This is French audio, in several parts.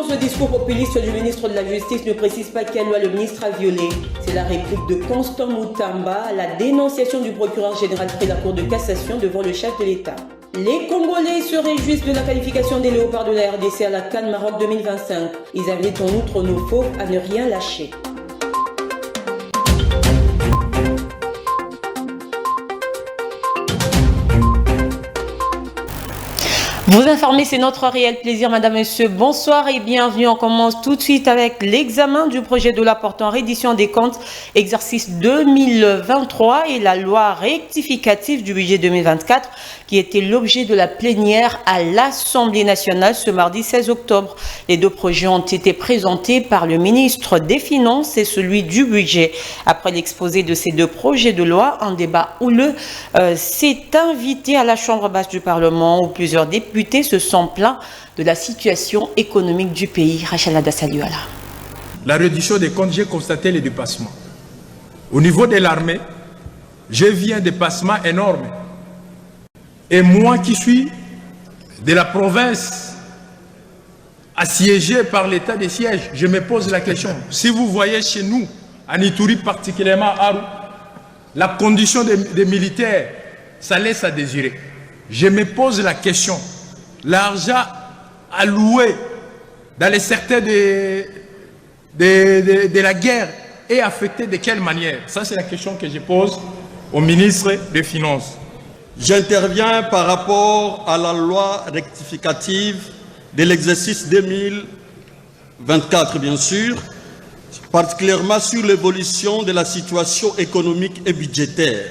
prononce le discours populiste du ministre de la Justice ne précise pas quelle loi le ministre a violée. C'est la réplique de Constant Moutamba à la dénonciation du procureur général près de la Cour de cassation devant le chef de l'État. Les Congolais se réjouissent de la qualification des léopards de la RDC à la CAN Maroc 2025. Ils invitent en outre nos fauves à ne rien lâcher. Vous informer, c'est notre réel plaisir, madame, monsieur. Bonsoir et bienvenue. On commence tout de suite avec l'examen du projet de loi portant reddition des comptes, exercice 2023 et la loi rectificative du budget 2024 qui était l'objet de la plénière à l'Assemblée nationale ce mardi 16 octobre. Les deux projets ont été présentés par le ministre des Finances et celui du budget. Après l'exposé de ces deux projets de loi, un débat houleux s'est invité à la Chambre basse du Parlement où plusieurs députés se sont plaints de la situation économique du pays. Rachel Adassaluala. La réduction des comptes, j'ai constaté les dépassements. Au niveau de l'armée, j'ai vu un dépassement énorme. Et moi qui suis de la province assiégée par l'état de siège, je me pose la question. Si vous voyez chez nous, à Ituri, particulièrement à Aru, la condition des militaires, ça laisse à désirer. Je me pose la question. L'argent alloué dans les secteurs de la guerre est affecté de quelle manière? Ça, c'est la question que je pose au ministre des Finances. J'interviens par rapport à la loi rectificative de l'exercice 2024, bien sûr, particulièrement sur l'évolution de la situation économique et budgétaire.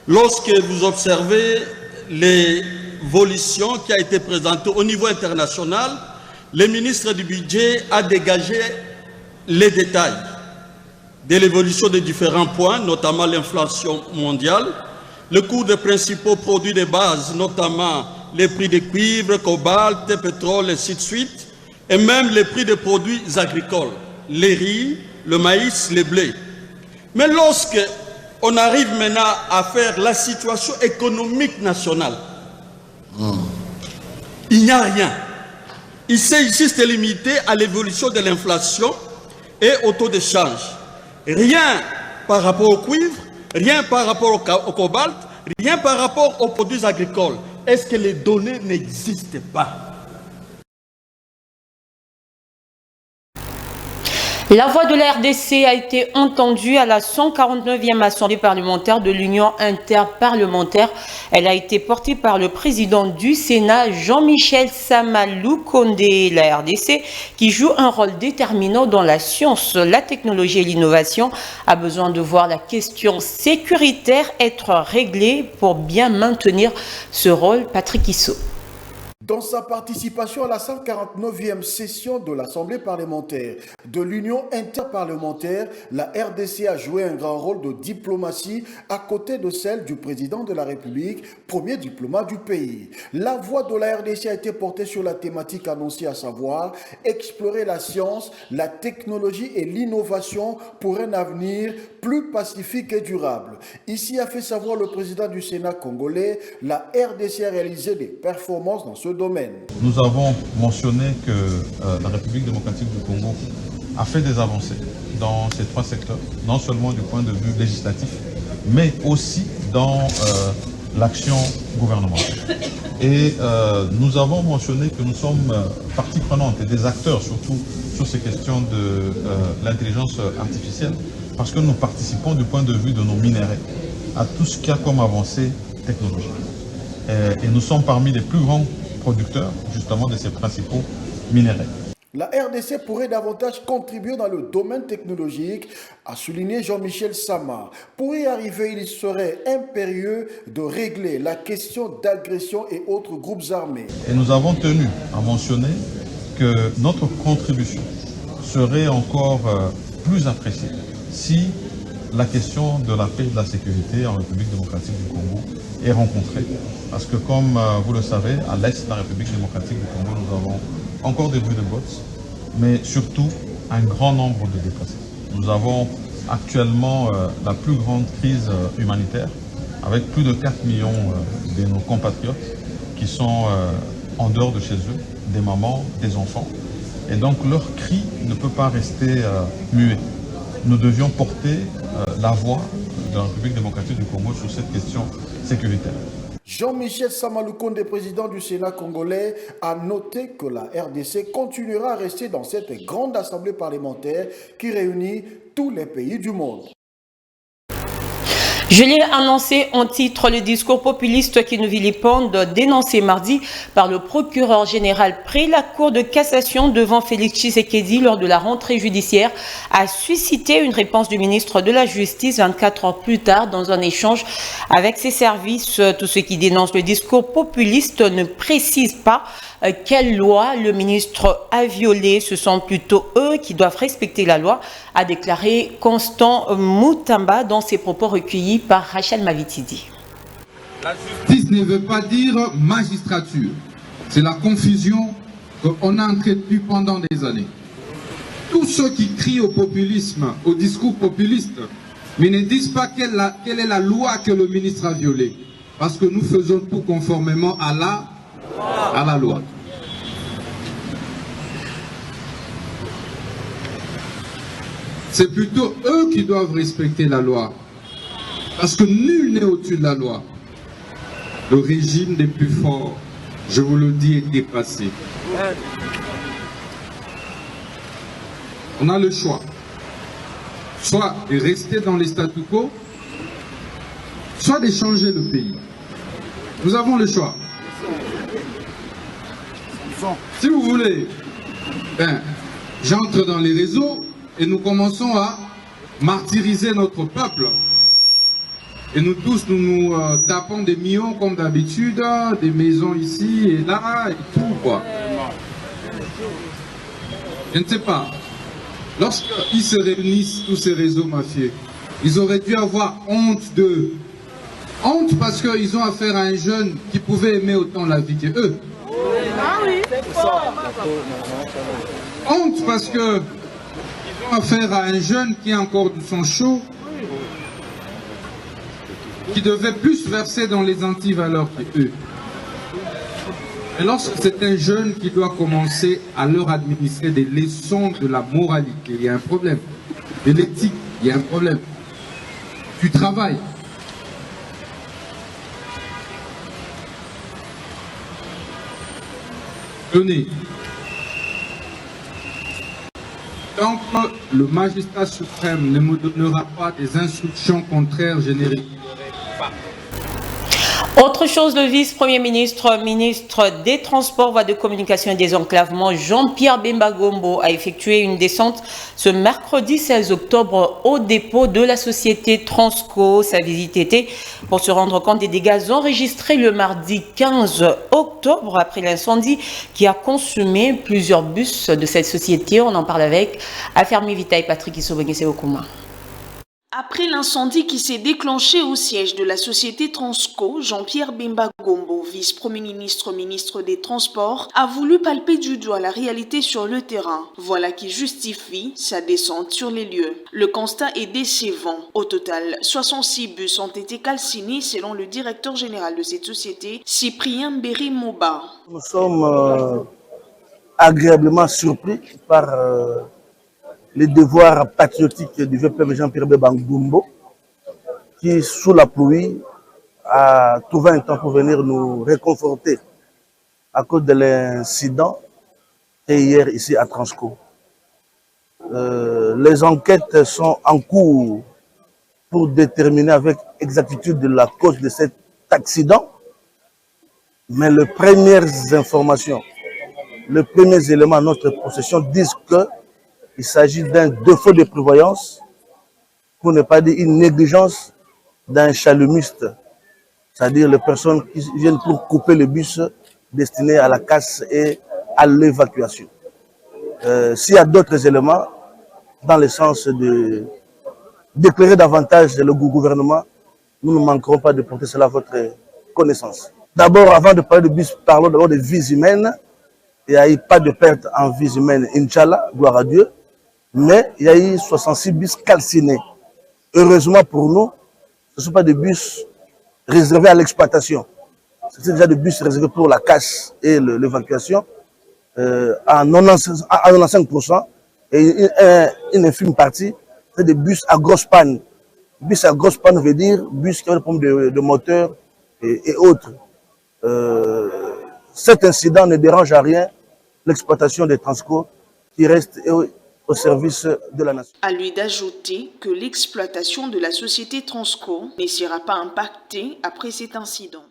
Lorsque vous observez l'évolution qui a été présentée au niveau international, le ministre du Budget a dégagé les détails de l'évolution des différents points, notamment l'inflation mondiale, le coût des principaux produits de base, notamment les prix de cuivre, cobalt, pétrole, et ainsi de suite, et même les prix des produits agricoles, les riz, le maïs, les blés. Mais lorsque on arrive maintenant à faire la situation économique nationale, il n'y a rien. Il s'est juste limité à l'évolution de l'inflation et au taux de change. Rien par rapport au cuivre, rien par rapport au cobalt, rien par rapport aux produits agricoles. Est-ce que les données n'existent pas? La voix de la RDC a été entendue à la 149e Assemblée parlementaire de l'Union interparlementaire. Elle a été portée par le président du Sénat, Jean-Michel Sama-Lukonde. La RDC, qui joue un rôle déterminant dans la science, la technologie et l'innovation, a besoin de voir la question sécuritaire être réglée pour bien maintenir ce rôle. Patrick Issou. Dans sa participation à la 149e session de l'Assemblée parlementaire de l'Union interparlementaire, la RDC a joué un grand rôle de diplomatie à côté de celle du président de la République, premier diplomate du pays. La voix de la RDC a été portée sur la thématique annoncée, à savoir explorer la science, la technologie et l'innovation pour un avenir plus pacifique et durable. Ici a fait savoir le président du Sénat congolais, la RDC a réalisé des performances dans ce domaine. Nous avons mentionné que la République démocratique du Congo a fait des avancées dans ces trois secteurs, non seulement du point de vue législatif, mais aussi dans l'action gouvernementale. Et nous avons mentionné que nous sommes partie prenante et des acteurs surtout sur ces questions de l'intelligence artificielle, parce que nous participons du point de vue de nos minéraux à tout ce qu'il y a comme avancée technologique. Et nous sommes parmi les plus grands producteurs justement de ces principaux minéraux. La RDC pourrait davantage contribuer dans le domaine technologique, a souligné Jean-Michel Sama. Pour y arriver, il serait impérieux de régler la question d'agression et autres groupes armés. Et nous avons tenu à mentionner que notre contribution serait encore plus appréciée si la question de la paix et de la sécurité en République démocratique du Congo est rencontrée. Parce que comme vous le savez, à l'est de la République démocratique du Congo, nous avons encore des bruits de bottes, mais surtout un grand nombre de déplacés. Nous avons actuellement la plus grande crise humanitaire, avec plus de 4 millions de nos compatriotes qui sont en dehors de chez eux, des mamans, des enfants. Et donc leur cri ne peut pas rester muet. Nous devions porter la voix de la République démocratique du Congo sur cette question sécuritaire. Jean-Michel Samaloukonde, président du Sénat congolais, a noté que la RDC continuera à rester dans cette grande assemblée parlementaire qui réunit tous les pays du monde. Je l'ai annoncé en titre, le discours populiste qui nous vilipende, dénoncé mardi par le procureur général près la Cour de cassation devant Félix Tshisekedi lors de la rentrée judiciaire, a suscité une réponse du ministre de la Justice 24 heures plus tard dans un échange avec ses services. Tous ceux qui dénoncent le discours populiste ne précisent pas quelle loi le ministre a violé. Ce sont plutôt eux qui doivent respecter la loi, a déclaré Constant Moutamba dans ses propos recueillis par Rachel Mavitidi. La justice ne veut pas dire magistrature. C'est la confusion qu'on a entretenue pendant des années. Tous ceux qui crient au populisme, au discours populiste, mais ne disent pas quelle est la loi que le ministre a violée. Parce que nous faisons tout conformément à la loi. C'est plutôt eux qui doivent respecter la loi. Parce que nul n'est au-dessus de la loi. Le régime des plus forts, je vous le dis, est dépassé. On a le choix. Soit de rester dans les statu quo, soit de changer le pays. Nous avons le choix. Si vous voulez, j'entre dans les réseaux et nous commençons à martyriser notre peuple. Et nous tous, nous tapons des millions comme d'habitude, des maisons ici et là et tout quoi. Je ne sais pas. Lorsqu'ils se réunissent, tous ces réseaux mafieux, ils auraient dû avoir honte d'eux. Honte parce qu'ils ont affaire à un jeune qui pouvait aimer autant la vie que eux. Honte parce que ils ont affaire à un jeune qui a encore du sang chaud, qui devait plus verser dans les antivaleurs que eux. Et lorsque c'est un jeune qui doit commencer à leur administrer des leçons de la moralité, il y a un problème. De l'éthique, il y a un problème. Du travail. Tenez. Tant que le magistrat suprême ne me donnera pas des instructions contraires, je n'y réponds pas. Autre chose, le vice-premier ministre, ministre des Transports, Voies de Communication et des Enclavements, Jean-Pierre Bemba Gombo, a effectué une descente ce mercredi 16 octobre au dépôt de la société Transco. Sa visite était pour se rendre compte des dégâts enregistrés le mardi 15 octobre après l'incendie qui a consumé plusieurs bus de cette société. On en parle avec Affermi Vitaï Patrick Isobengese Okuma. Après l'incendie qui s'est déclenché au siège de la société Transco, Jean-Pierre Bemba Gombo, vice-premier ministre, ministre des Transports, a voulu palper du doigt la réalité sur le terrain. Voilà qui justifie sa descente sur les lieux. Le constat est décevant. Au total, 66 bus ont été calcinés selon le directeur général de cette société, Cyprien Berry Moba. Nous sommes agréablement surpris par les devoirs patriotiques du vieux peuple Jean-Pierre Bemba Gombo, qui, sous la pluie, a trouvé un temps pour venir nous réconforter à cause de l'incident hier ici à Transco. Les enquêtes sont en cours pour déterminer avec exactitude la cause de cet accident, mais les premières informations, les premiers éléments à notre possession disent que il s'agit d'un défaut de prévoyance, pour ne pas dire une négligence d'un chalumiste, c'est-à-dire les personnes qui viennent pour couper le bus destiné à la casse et à l'évacuation. S'il y a d'autres éléments, dans le sens de d'éclairer davantage le gouvernement, nous ne manquerons pas de porter cela à votre connaissance. D'abord, avant de parler de bus, parlons d'abord de vies humaines. Il n'y a eu pas de perte en vies humaines, Inch'Allah, gloire à Dieu. Mais il y a eu 66 bus calcinés. Heureusement pour nous, ce ne sont pas des bus réservés à l'exploitation. C'est déjà des bus réservés pour la casse et l'évacuation. à 95%, et une infime partie, c'est des bus à grosse panne. Bus à grosse panne veut dire bus qui ont des problèmes de moteur et autres. Cet incident ne dérange à rien l'exploitation des Transco qui reste au service de la nation. À lui d'ajouter que l'exploitation de la société Transco ne sera pas impactée après cet incident.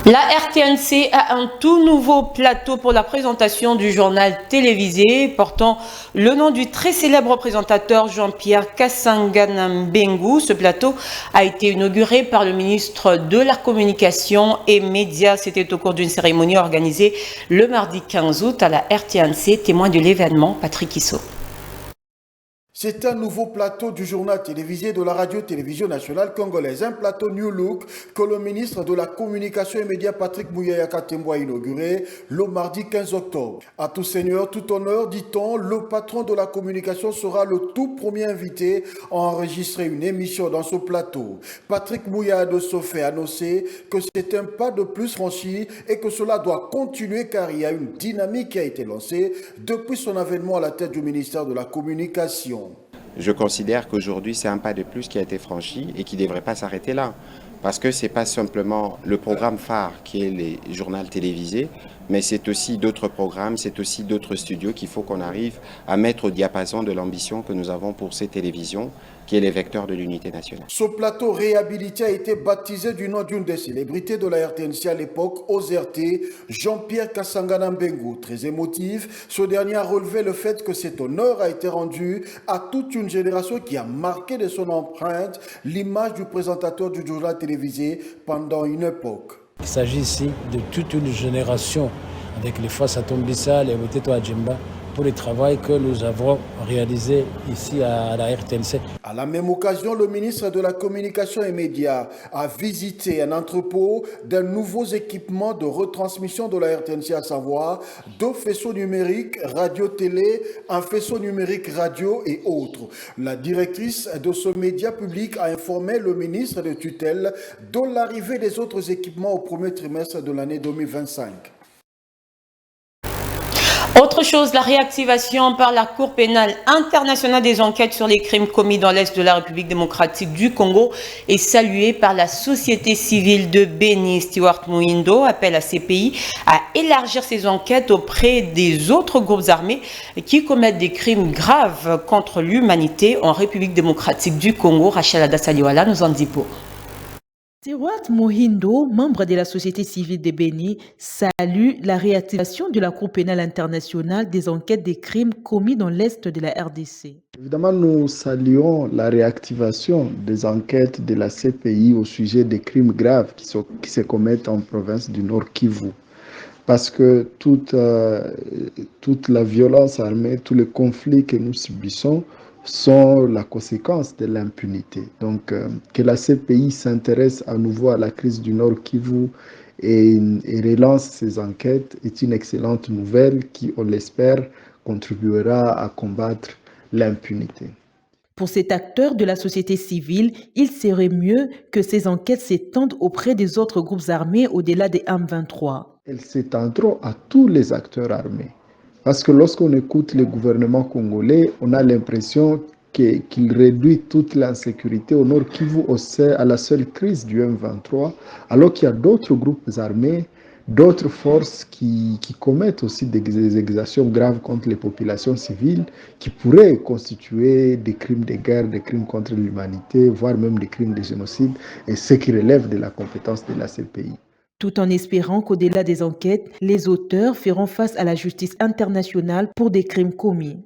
La RTNC a un tout nouveau plateau pour la présentation du journal télévisé portant le nom du très célèbre présentateur Jean-Pierre Kasangana Mbengu. Ce plateau a été inauguré par le ministre de la Communication et Médias. C'était au cours d'une cérémonie organisée le mardi 15 août à la RTNC. Témoin de l'événement, Patrick Issot. C'est un nouveau plateau du journal télévisé de la radio-télévision nationale congolaise. Un plateau New Look que le ministre de la Communication et Médias Patrick Muyaya Katembo a inauguré le mardi 15 octobre. À tout seigneur, tout honneur, dit-on, le patron de la communication sera le tout premier invité à enregistrer une émission dans ce plateau. Patrick Muyaya de Sofé a annoncé que c'est un pas de plus franchi et que cela doit continuer car il y a une dynamique qui a été lancée depuis son avènement à la tête du ministère de la Communication. Je considère qu'aujourd'hui, c'est un pas de plus qui a été franchi et qui ne devrait pas s'arrêter là. Parce que ce n'est pas simplement le programme phare qui est les journaux télévisés, mais c'est aussi d'autres programmes, c'est aussi d'autres studios qu'il faut qu'on arrive à mettre au diapason de l'ambition que nous avons pour ces télévisions, qui est les vecteurs de l'unité nationale. Ce plateau réhabilité a été baptisé du nom d'une des célébrités de la RTNC à l'époque, OZRT, Jean-Pierre Kasangana Mbengu. Très émotif, ce dernier a relevé le fait que cet honneur a été rendu à toute une génération qui a marqué de son empreinte l'image du présentateur du journal télévisé pendant une époque. Il s'agit ici de toute une génération avec les Fassa Tombissa, les Weteto Adjemba, pour le travail que nous avons réalisé ici à la RTNC. À la même occasion, le ministre de la Communication et Médias a visité un entrepôt d'un nouveaux équipements de retransmission de la RTNC, à savoir 2 faisceaux numériques radio-télé, un faisceau numérique radio et autres. La directrice de ce média public a informé le ministre de tutelle de l'arrivée des autres équipements au premier trimestre de l'année 2025. Autre chose, la réactivation par la Cour pénale internationale des enquêtes sur les crimes commis dans l'Est de la République démocratique du Congo est saluée par la société civile de Beni. Stewart Muindo appelle à ces pays à élargir ses enquêtes auprès des autres groupes armés qui commettent des crimes graves contre l'humanité en République démocratique du Congo. Rachel Adasaliwala nous en dit pour. Stewart Muhindo, membre de la société civile de Beni, salue la réactivation de la Cour pénale internationale des enquêtes des crimes commis dans l'Est de la RDC. Évidemment, nous saluons la réactivation des enquêtes de la CPI au sujet des crimes graves qui se commettent en province du Nord Kivu. Parce que toute la violence armée, tous les conflits que nous subissons sont la conséquence de l'impunité. Donc, que la CPI s'intéresse à nouveau à la crise du Nord Kivu et relance ses enquêtes est une excellente nouvelle qui, on l'espère, contribuera à combattre l'impunité. Pour cet acteur de la société civile, il serait mieux que ces enquêtes s'étendent auprès des autres groupes armés au-delà des M23. Elles s'étendront à tous les acteurs armés. Parce que lorsqu'on écoute le gouvernement congolais, on a l'impression qu'il réduit toute l'insécurité au Nord Kivu à la seule crise du M23, alors qu'il y a d'autres groupes armés, d'autres forces qui commettent aussi des exactions graves contre les populations civiles, qui pourraient constituer des crimes de guerre, des crimes contre l'humanité, voire même des crimes de génocide, et ce qui relève de la compétence de la CPI. Tout en espérant qu'au-delà des enquêtes, les auteurs feront face à la justice internationale pour des crimes commis.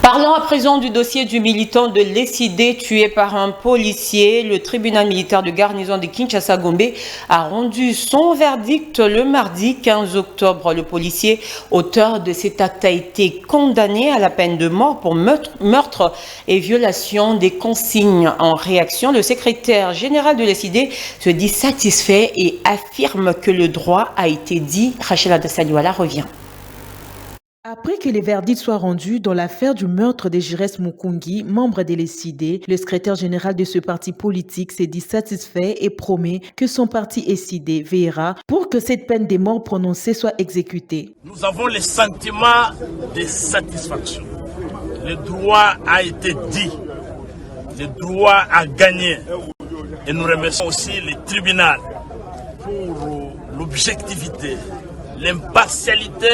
Parlons à présent du dossier du militant de l'ECD tué par un policier. Le tribunal militaire de garnison de Kinshasa-Gombe a rendu son verdict le mardi 15 octobre. Le policier, auteur de cet acte, a été condamné à la peine de mort pour meurtre et violation des consignes. En réaction, le secrétaire général de l'ECD se dit satisfait et affirme que le droit a été dit. Rachel Adasaliwala revient. Après que les verdicts soient rendus dans l'affaire du meurtre de Giresse Mukungi, membre de l'ECD, le secrétaire général de ce parti politique s'est dit satisfait et promet que son parti ECD veillera pour que cette peine de mort prononcée soit exécutée. Nous avons le sentiment de satisfaction. Le droit a été dit, le droit a gagné. Et nous remercions aussi le tribunal pour l'objectivité, l'impartialité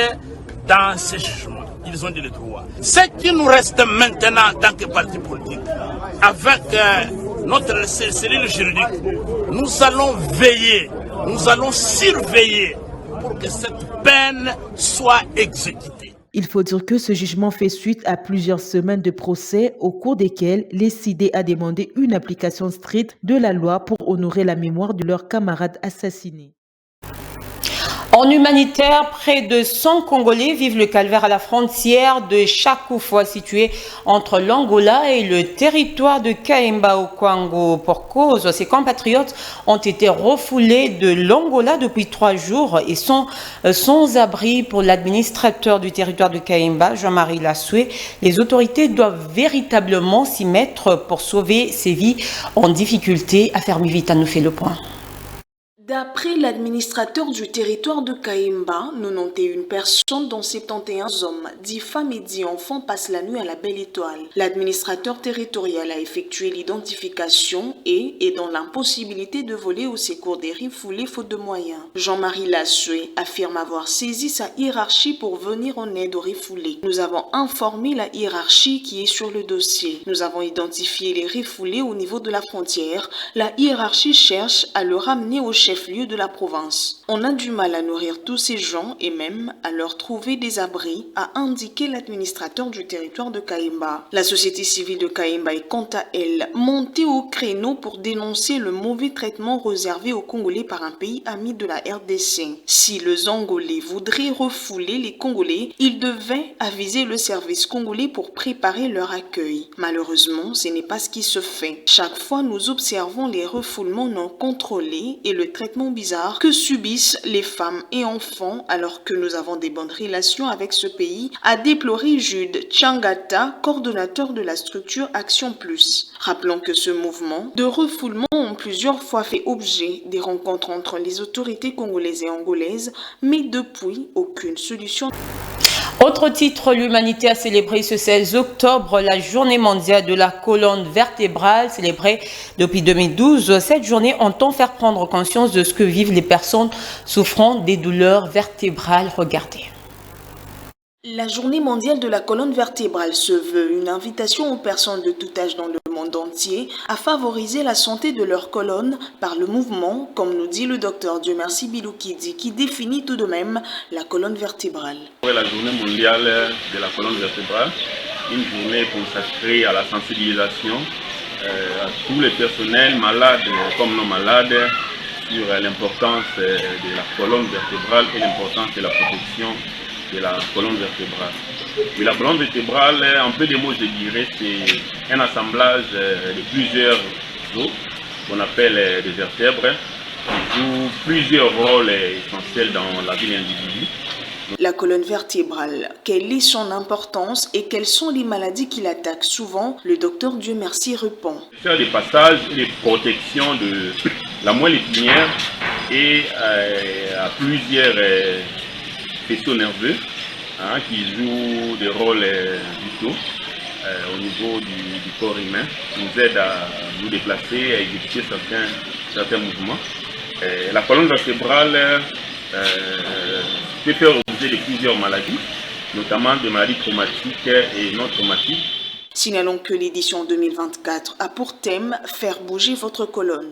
dans ces jugements. Ils ont dit le droit. Ce qui nous reste maintenant en tant que parti politique, avec notre cellule juridique, nous allons veiller, nous allons surveiller pour que cette peine soit exécutée. Il faut dire que ce jugement fait suite à plusieurs semaines de procès au cours desquels l'ECD a demandé une application stricte de la loi pour honorer la mémoire de leurs camarades assassinés. En humanitaire, près de 100 Congolais vivent le calvaire à la frontière de Chakoufwa, située entre l'Angola et le territoire de Kaemba au Congo. Pour cause, ces compatriotes ont été refoulés de l'Angola depuis 3 jours et sont sans abri. Pour l'administrateur du territoire de Kaemba, Jean-Marie Lassoué, les autorités doivent véritablement s'y mettre pour sauver ces vies en difficulté. Affaire Mivita nous fait le point. D'après l'administrateur du territoire de Kaemba, 91 personnes, dont 71 hommes, 10 femmes et 10 enfants passent la nuit à la Belle Étoile. L'administrateur territorial a effectué l'identification et est dans l'impossibilité de voler au secours des refoulés faute de moyens. Jean-Marie Lassoué affirme avoir saisi sa hiérarchie pour venir en aide aux refoulés. Nous avons informé la hiérarchie qui est sur le dossier. Nous avons identifié les refoulés au niveau de la frontière. La hiérarchie cherche à le ramener au chef lieu de la province. On a du mal à nourrir tous ces gens et même à leur trouver des abris, a indiqué l'administrateur du territoire de Kaemba. La société civile de Kaemba est quant à elle montée au créneau pour dénoncer le mauvais traitement réservé aux Congolais par un pays ami de la RDC. Si les Angolais voudraient refouler les Congolais, ils devaient aviser le service congolais pour préparer leur accueil. Malheureusement, ce n'est pas ce qui se fait. Chaque fois, nous observons les refoulements non contrôlés et le traitement bizarre que subissent les femmes et enfants alors que nous avons des bonnes relations avec ce pays, a déploré Jude Tchangata, coordonnateur de la structure Action Plus. Rappelons que ce mouvement de refoulement ont plusieurs fois fait objet des rencontres entre les autorités congolaises et angolaises, mais depuis, aucune solution. Autre titre, l'humanité a célébré ce 16 octobre la journée mondiale de la colonne vertébrale, célébrée depuis 2012. Cette journée entend faire prendre conscience de ce que vivent les personnes souffrant des douleurs vertébrales. Regardez. La journée mondiale de la colonne vertébrale se veut une invitation aux personnes de tout âge dans le monde entier à favoriser la santé de leur colonne par le mouvement, comme nous dit le docteur Diemersi Biloukidi, qui définit tout de même la colonne vertébrale. La journée mondiale de la colonne vertébrale, une journée consacrée à la sensibilisation à tous les personnels malades comme non malades sur l'importance de la colonne vertébrale et l'importance de la protection de la colonne vertébrale. Et la colonne vertébrale, en peu de mots, je dirais, c'est un assemblage de plusieurs os qu'on appelle des vertèbres qui jouent plusieurs rôles essentiels dans la vie de l'individu. La colonne vertébrale, quelle est son importance et quelles sont les maladies qui l'attaquent souvent? Le docteur Diemersi répond. Faire des passages et des protections de la moelle épinière et à plusieurs faisceaux nerveux qui jouent des rôles vitaux au niveau du corps humain, qui nous aident à nous déplacer, à exécuter certains mouvements. La colonne vertébrale peut faire l'objet de plusieurs maladies, notamment des maladies traumatiques et non traumatiques. Signalons que l'édition 2024 a pour thème « Faire bouger votre colonne ».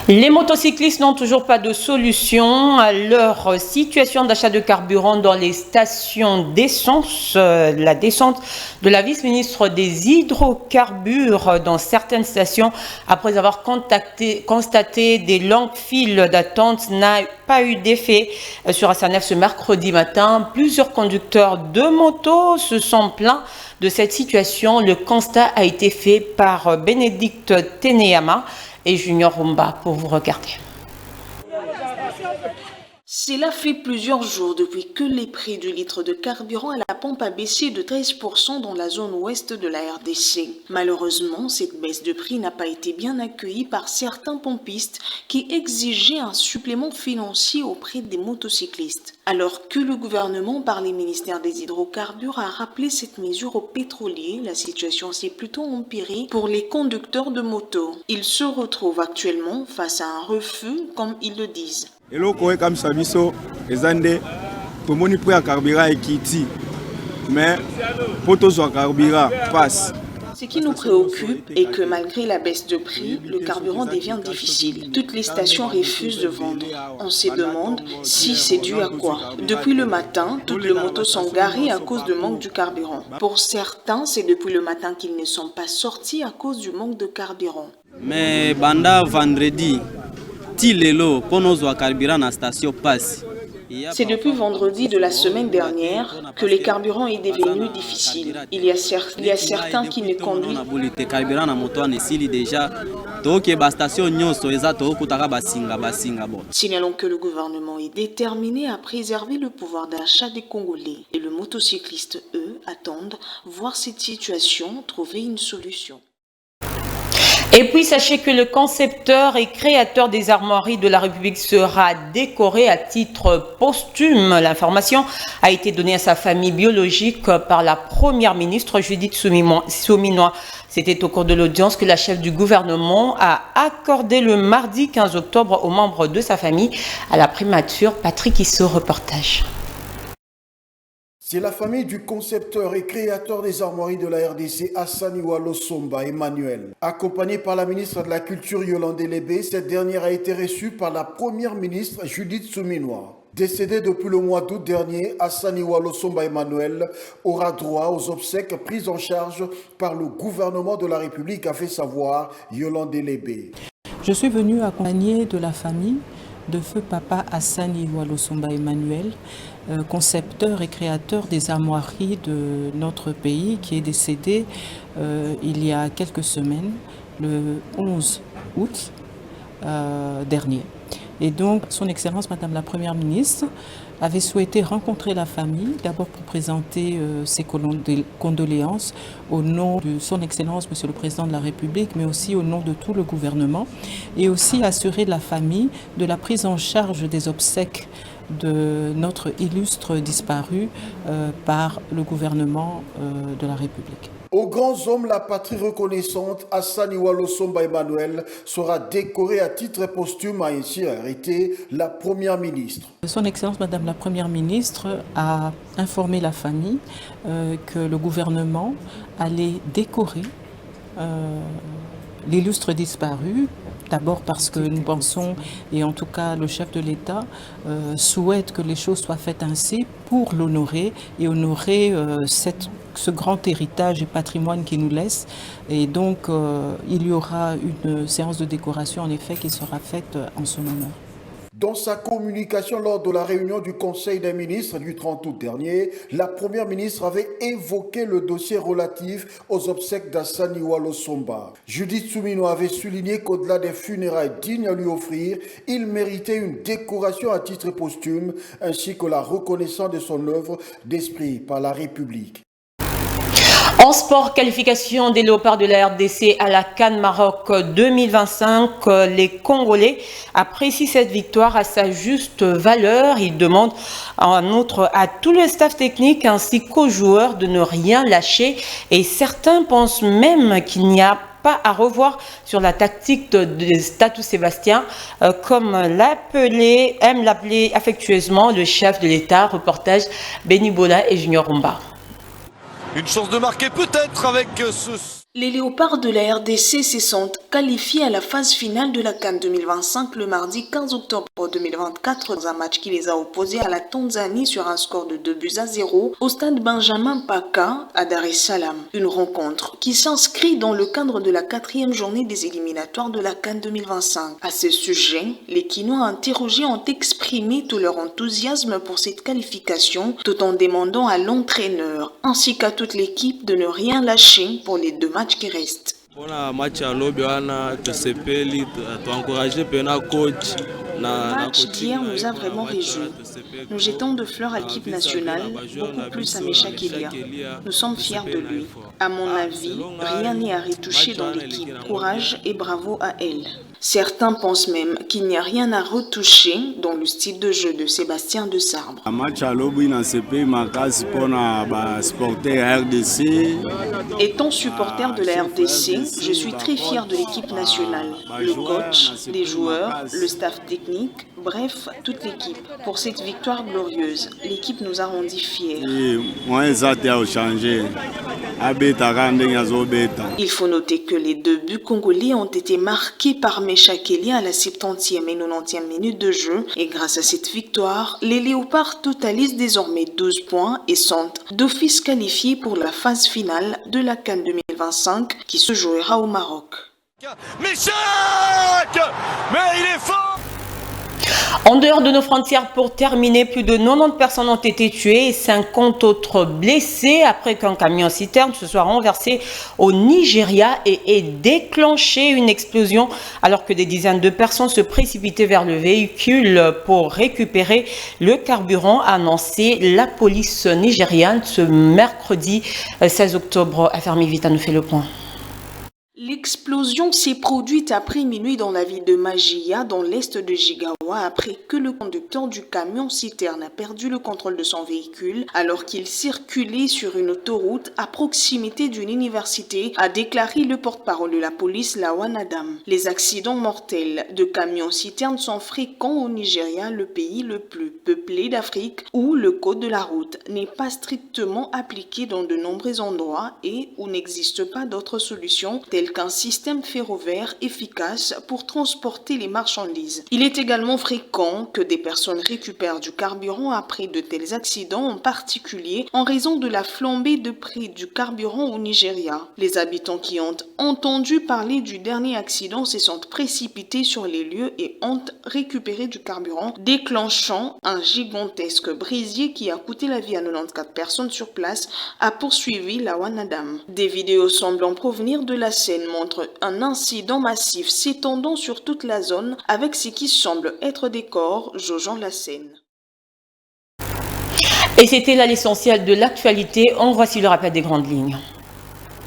Les motocyclistes n'ont toujours pas de solution à leur situation d'achat de carburant dans les stations d'essence. La descente de la vice-ministre des hydrocarbures dans certaines stations, après avoir constaté des longues files d'attente, n'a pas eu d'effet sur SANEF ce mercredi matin. Plusieurs conducteurs de motos se sont plaints de cette situation. Le constat a été fait par Bénédicte Ténéama et Junior Rumba pour vous regarder. Cela fait plusieurs jours depuis que les prix du litre de carburant à la pompe a baissé de 13% dans la zone ouest de la RDC. Malheureusement, cette baisse de prix n'a pas été bien accueillie par certains pompistes qui exigeaient un supplément financier auprès des motocyclistes. Alors que le gouvernement, par les ministères des hydrocarbures, a rappelé cette mesure aux pétroliers, la situation s'est plutôt empirée pour les conducteurs de moto. Ils se retrouvent actuellement face à un refus, comme ils le disent. eloko ekamisa biso eza nde tomoni prix ya carburant ekiti mais po tozwa carburant passe. Ce qui nous préoccupe est que malgré la baisse de prix, le carburant devient difficile. Toutes les stations refusent de vendre. On se demande si c'est dû à quoi. Depuis le matin, toutes les motos sont garées à cause du manque du carburant. Pour certains, c'est depuis le matin qu'ils ne sont pas sortis à cause du manque de carburant. Mais banda vendredi, tilelo pour nos carburant na station passe. C'est depuis vendredi de la semaine dernière que le carburant est devenu difficile. Il y a certains qui ne conduisent. Signalons que le gouvernement est déterminé à préserver le pouvoir d'achat des Congolais. Et les motocyclistes, eux, attendent voir cette situation trouver une solution. Et puis, sachez que le concepteur et créateur des armoiries de la République sera décoré à titre posthume. L'information a été donnée à sa famille biologique par la première ministre Judith Suminwa. C'était au cours de l'audience que la chef du gouvernement a accordé le mardi 15 octobre aux membres de sa famille. À la primature, Patrick Issou, reportage. C'est la famille du concepteur et créateur des armoiries de la RDC, Assaniwa Losomba Emmanuel. Accompagnée par la ministre de la Culture Yolande Lébé, cette dernière a été reçue par la première ministre Judith Suminwa. Décédé depuis le mois d'août dernier, Assaniwa Losomba Emmanuel aura droit aux obsèques prises en charge par le gouvernement de la République, a fait savoir Yolande Lébé. Je suis venue accompagnée de la famille de feu papa Assaniwa Losomba Emmanuel, concepteur et créateur des armoiries de notre pays, qui est décédé il y a quelques semaines, le 11 août dernier. Et donc, son Excellence Madame la Première ministre avait souhaité rencontrer la famille, d'abord pour présenter ses condoléances au nom de son Excellence Monsieur le Président de la République, mais aussi au nom de tout le gouvernement, et aussi assurer la famille de la prise en charge des obsèques de notre illustre disparu par le gouvernement de la République. Aux grands hommes, la patrie reconnaissante, Assaniwa Losomba Emmanuel sera décorée à titre posthume, a ainsi arrêté la Première ministre. Son Excellence Madame la Première ministre a informé la famille que le gouvernement allait décorer l'illustre disparu. D'abord parce que nous pensons, et en tout cas le chef de l'État souhaite que les choses soient faites ainsi pour l'honorer et honorer ce grand héritage et patrimoine qu'il nous laisse. Et donc il y aura une séance de décoration en effet qui sera faite en son honneur. Dans sa communication lors de la réunion du Conseil des ministres du 30 août dernier, la Première ministre avait évoqué le dossier relatif aux obsèques d'Assaniwa Losomba. Judith Suminwa avait souligné qu'au-delà des funérailles dignes à lui offrir, il méritait une décoration à titre posthume ainsi que la reconnaissance de son œuvre d'esprit par la République. En sport, qualification des Léopards de la RDC à la CAN Maroc 2025. Les Congolais apprécient cette victoire à sa juste valeur. Ils demandent en outre à tout le staff technique ainsi qu'aux joueurs de ne rien lâcher. Et certains pensent même qu'il n'y a pas à revoir sur la tactique de Statou Sébastien, comme aime l'appeler affectueusement le chef de l'État. Reportage Benny Bola et Junior Romba. Une chance de marquer peut-être avec ce... Les Léopards de la RDC se sont qualifiés à la phase finale de la CAN 2025 le mardi 15 octobre 2024 dans un match qui les a opposés à la Tanzanie sur un score de 2-0 au stade Benjamin Paka à Dar es Salaam. Une rencontre qui s'inscrit dans le cadre de la 4e journée des éliminatoires de la CAN 2025. À ce sujet, les Quinois interrogés ont exprimé tout leur enthousiasme pour cette qualification tout en demandant à l'entraîneur ainsi qu'à toute l'équipe de ne rien lâcher pour les deux matchs qui restent. Pour la match à l'Obiana, tu sais, tu encourager le coach Le match d'hier nous a vraiment réjouis. Nous jetons de fleurs à l'équipe nationale, beaucoup plus à Meshak Elia. Nous sommes fiers de lui. À mon avis, rien n'est à retoucher dans l'équipe. Courage et bravo à elle. Certains pensent même qu'il n'y a rien à retoucher dans le style de jeu de Sébastien de Sarbre. Étant supporter de la RDC, je suis très fier de l'équipe nationale. Le coach, les joueurs, le staff technique, bref, toute l'équipe. Pour cette victoire glorieuse, l'équipe nous a rendus fiers. Il faut noter que les 2 buts congolais ont été marqués par Meshak Elia à la 70e et 90e minute de jeu. Et grâce à cette victoire, les Léopards totalisent désormais 12 points et sont d'office qualifiés pour la phase finale de la CAN 2025 qui se jouera au Maroc. Meshak! Mais il est fort! En dehors de nos frontières, pour terminer, plus de 90 personnes ont été tuées et 50 autres blessées après qu'un camion-citerne se soit renversé au Nigeria et ait déclenché une explosion alors que des dizaines de personnes se précipitaient vers le véhicule pour récupérer le carburant, a annoncé la police nigériane ce mercredi 16 octobre. Affaire Mivita nous fait le point. L'explosion s'est produite après minuit dans la ville de Majia, dans l'est de Jigawa, après que le conducteur du camion-citerne a perdu le contrôle de son véhicule alors qu'il circulait sur une autoroute à proximité d'une université, a déclaré le porte-parole de la police, Lawan Adam. Les accidents mortels de camions-citernes sont fréquents au Nigeria, le pays le plus peuplé d'Afrique, où le code de la route n'est pas strictement appliqué dans de nombreux endroits et où n'existe pas d'autres solutions telles qu'un système ferroviaire efficace pour transporter les marchandises. Il est également fréquent que des personnes récupèrent du carburant après de tels accidents, en particulier en raison de la flambée de prix du carburant au Nigeria. Les habitants qui ont entendu parler du dernier accident se sont précipités sur les lieux et ont récupéré du carburant, déclenchant un gigantesque brésier qui a coûté la vie à 94 personnes sur place, a poursuivi Lawan Adam. Des vidéos semblant provenir de la scène montre un incident massif s'étendant sur toute la zone avec ce qui semble être des corps jaugeant la scène. Et c'était là l'essentiel de l'actualité. En voici le rappel des grandes lignes.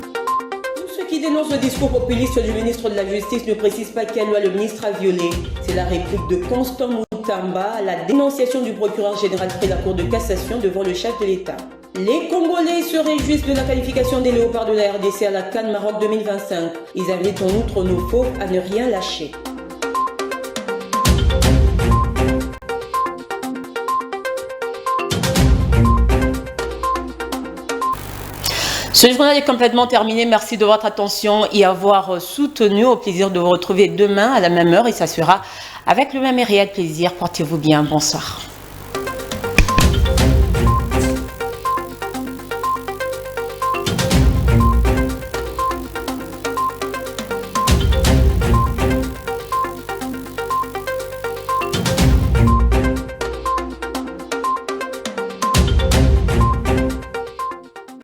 Tous ceux qui dénoncent le discours populiste du ministre de la Justice ne précisent pas quelle loi le ministre a violée. C'est la réplique de Constant Moutamba à la dénonciation du procureur général près la Cour de cassation devant le chef de l'État. Les Congolais se réjouissent de la qualification des Léopards de la RDC à la CAN Maroc 2025. Ils invitent en outre nos fauves à ne rien lâcher. Ce journal est complètement terminé. Merci de votre attention et avoir soutenu. Au plaisir de vous retrouver demain à la même heure et ça sera avec le même et réel plaisir. Portez-vous bien. Bonsoir.